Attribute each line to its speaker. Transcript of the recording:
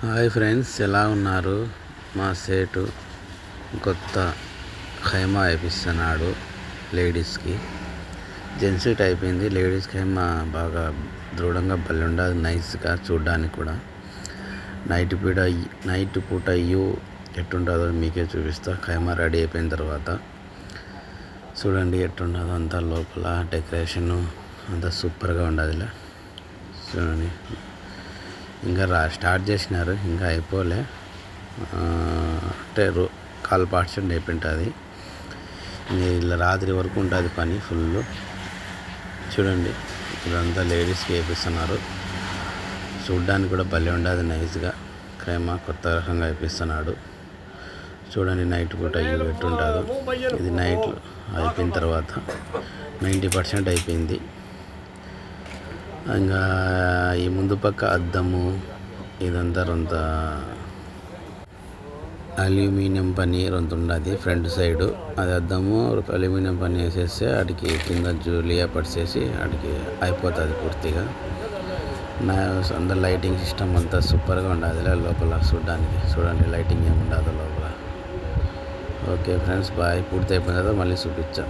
Speaker 1: Hi friends, ఎలా ఉన్నారు? మా సేటు కొత్త ఖైమా వేపిస్తున్నాడు లేడీస్కి. జెంట్స్కి అయిపోయింది, లేడీస్ ఖైమా బాగా దృఢంగా భలే ఉండదు, నైస్గా చూడడానికి కూడా. నైట్ పూట ఎట్టుంటుందో మీకే చూపిస్తా. ఖైమా రెడీ అయిపోయిన తర్వాత చూడండి ఎట్టుండదో. అంతా లోపల డెకరేషను అంతా సూపర్గా ఉండదు. చూడండి, ఇంకా స్టార్ట్ చేసినారు, ఇంకా అయిపోలే. అంటే కాల్ పార్సెంట్ అయిపోయింటుంది. ఇలా రాత్రి వరకు ఉంటుంది పని ఫుల్. చూడండి, ఇదంతా లేడీస్కి వేపిస్తున్నారు. చూడ్డానికి కూడా భలే ఉండదు, నైస్గా. ఖైమా కొత్త రకంగా వేపిస్తున్నాడు. చూడండి నైట్ పూట ఎట్టుంటుందో. ఇది నైట్ అయిపోయిన తర్వాత 90% అయిపోయింది. ఇంకా ఈ ముందు పక్క అద్దము ఇదంతా రొంత అల్యూమినియం పని రొంత ఉండదు ఫ్రంట్ సైడు. అది అద్దము అల్యూమినియం పని వేసేస్తే వాటికి కింద జూలియా పడిచేసి వాటికి అయిపోతుంది పూర్తిగా. అందరు లైటింగ్ సిస్టమ్ అంతా సూపర్గా ఉండదు లోపల చూడడానికి. చూడండి లైటింగ్ ఏమి ఉండదు లోపల. Okay friends, bye. పూర్తి అయిపోయిన తర్వాత మళ్ళీ చూపించా.